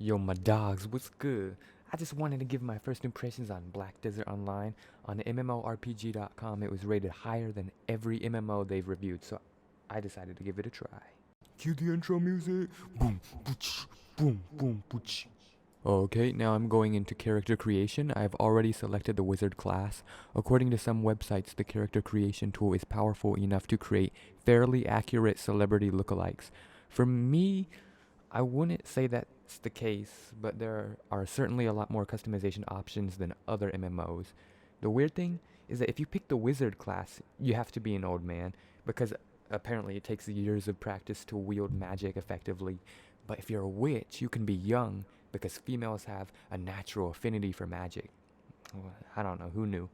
Yo, my dogs, what's good? I just wanted to give my first impressions on Black Desert Online. On mmorpg.com, it was rated higher than every MMO they've reviewed, so I decided to give it a try. Cue the intro music. Boom, booch, boom, boom, booch. Okay, now I'm going into character creation. I've already selected the wizard class. According to some websites, the character creation tool is powerful enough to create fairly accurate celebrity lookalikes. For me, I wouldn't say that's the case, but there are certainly a lot more customization options than other MMOs. The weird thing is that if you pick the wizard class, you have to be an old man, because apparently it takes years of practice to wield magic effectively. But if you're a witch, you can be young, because females have a natural affinity for magic. Well, I don't know, who knew?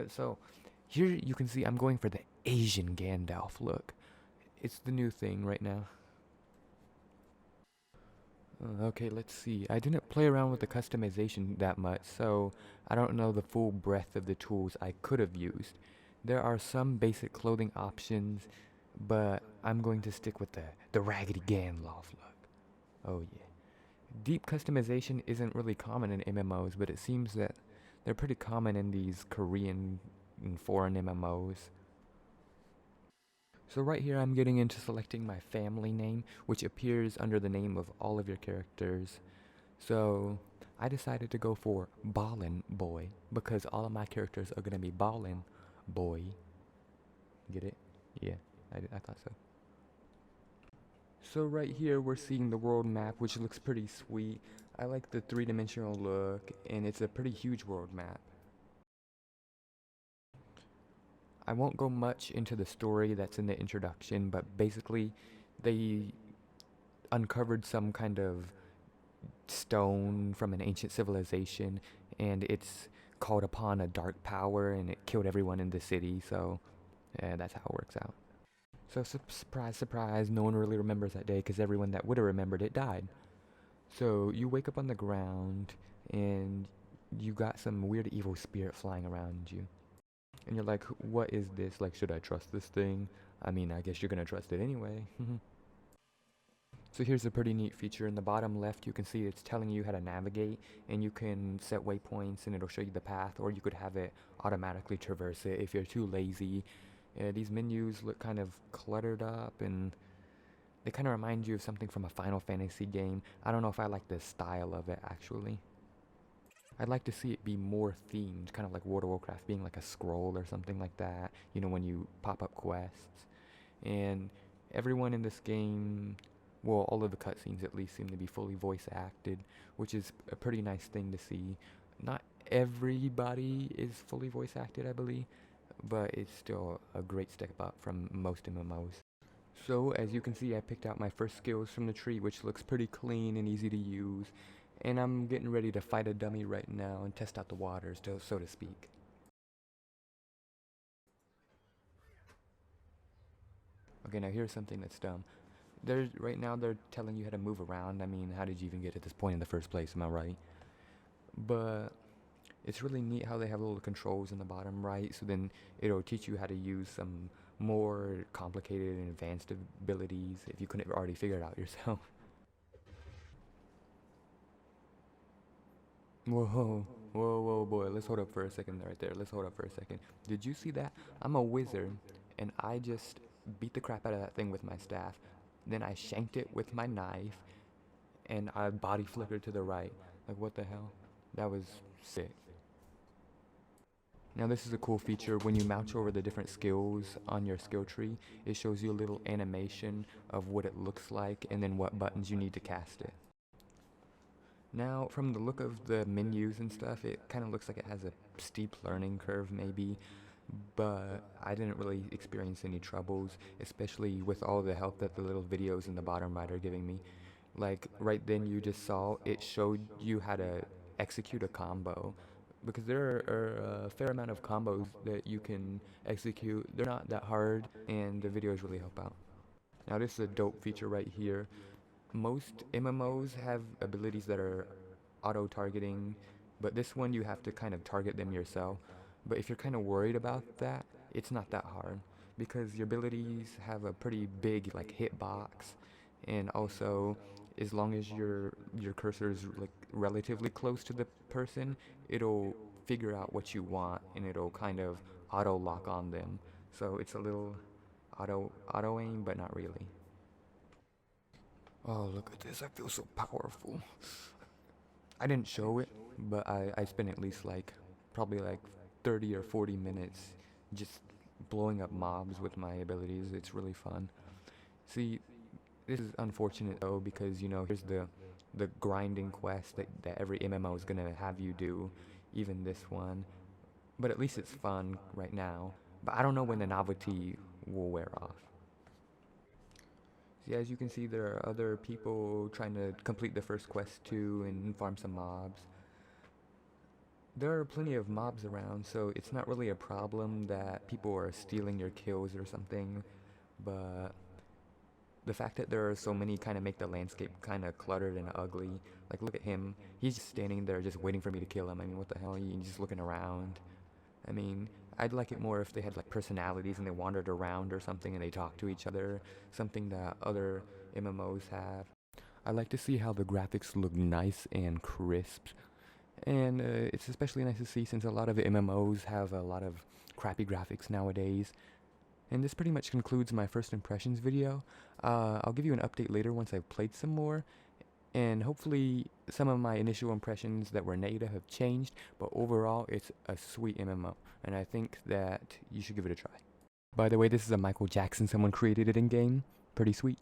So here you can see I'm going for the Asian Gandalf look. It's the new thing right now. Okay, let's see. I didn't play around with the customization that much, so I don't know the full breadth of the tools I could have used. There are some basic clothing options, but I'm going to stick with the Raggedy Gandalf look. Oh yeah. Deep customization isn't really common in MMOs, but it seems that they're pretty common in these Korean and foreign MMOs. So right here I'm getting into selecting my family name, which appears under the name of all of your characters. So I decided to go for Ballin Boy because all of my characters are gonna be Ballin Boy. Get it? Yeah, I thought so. So right here we're seeing the world map, which looks pretty sweet. I like the three-dimensional look, and it's a pretty huge world map. I won't go much into the story that's in the introduction, but basically they uncovered some kind of stone from an ancient civilization, and it's called upon a dark power, and it killed everyone in the city. So yeah, that's how it works out. So surprise, surprise, no one really remembers that day because everyone that would have remembered it died. So you wake up on the ground, and you got some weird evil spirit flying around you. And you're like, what is this? Like, should I trust this thing? I mean, I guess you're gonna trust it anyway. So here's a pretty neat feature. In the bottom left, you can see it's telling you how to navigate, and you can set waypoints and it'll show you the path, or you could have it automatically traverse it if you're too lazy. These menus look kind of cluttered up, and they kind of remind you of something from a Final Fantasy game. I don't know if I like the style of it, actually. I'd like to see it be more themed, kind of like World of Warcraft being like a scroll or something like that, you know, when you pop up quests. And everyone in this game, well, all of the cutscenes at least seem to be fully voice acted, which is a pretty nice thing to see. Not everybody is fully voice acted, I believe, but it's still a great step up from most MMOs. So, as you can see, I picked out my first skills from the tree, which looks pretty clean and easy to use, and I'm getting ready to fight a dummy right now and test out the waters, so to speak. Okay, now here's something that's dumb. Right now they're telling you how to move around. I mean, how did you even get to this point in the first place? Am I right? But it's really neat how they have little controls in the bottom right. So then it'll teach you how to use some more complicated and advanced abilities if you couldn't already figure it out yourself. Whoa, whoa, boy. Let's hold up for a second right there. Let's hold up for a second. Did you see that? I'm a wizard, and I just beat the crap out of that thing with my staff. Then I shanked it with my knife, and I body flickered to the right. Like, what the hell? That was sick. Now this is a cool feature. When you mouse over the different skills on your skill tree, it shows you a little animation of what it looks like and then what buttons you need to cast it. Now, from the look of the menus and stuff, it kind of looks like it has a steep learning curve maybe, but I didn't really experience any troubles, especially with all the help that the little videos in the bottom right are giving me. Like, right then you just saw, it showed you how to execute a combo, because there are a fair amount of combos that you can execute. They're not that hard, and the videos really help out. Now this is a dope feature right here. Most MMOs have abilities that are auto-targeting, but this one you have to kind of target them yourself. But if you're kind of worried about that, it's not that hard because your abilities have a pretty big like hitbox, and also as long as your cursor is like relatively close to the person, it'll figure out what you want and it'll kind of auto lock on them. So it's a little auto aim, but not really. Oh, look at this! I feel so powerful. I didn't show it, but I spent at least like probably like 30 or 40 minutes just blowing up mobs with my abilities. It's really fun. See, this is unfortunate though because here's the grinding quest that every MMO is gonna have you do, even this one. But at least it's fun right now. But I don't know when the novelty will wear off. See, as you can see, there are other people trying to complete the first quest too and farm some mobs. There are plenty of mobs around, so it's not really a problem that people are stealing your kills or something, but the fact that there are so many kind of make the landscape kind of cluttered and ugly. Like, look at him. He's just standing there just waiting for me to kill him. I mean, what the hell? He's just looking around. I mean, I'd like it more if they had like personalities and they wandered around or something and they talked to each other, something that other MMOs have. I like to see how the graphics look nice and crisp, and it's especially nice to see since a lot of the MMOs have a lot of crappy graphics nowadays. And this pretty much concludes my first impressions video. I'll give you an update later once I've played some more, and hopefully some of my initial impressions that were negative have changed, but overall it's a sweet MMO, and I think that you should give it a try. By the way, this is a Michael Jackson, someone created it in-game. Pretty sweet.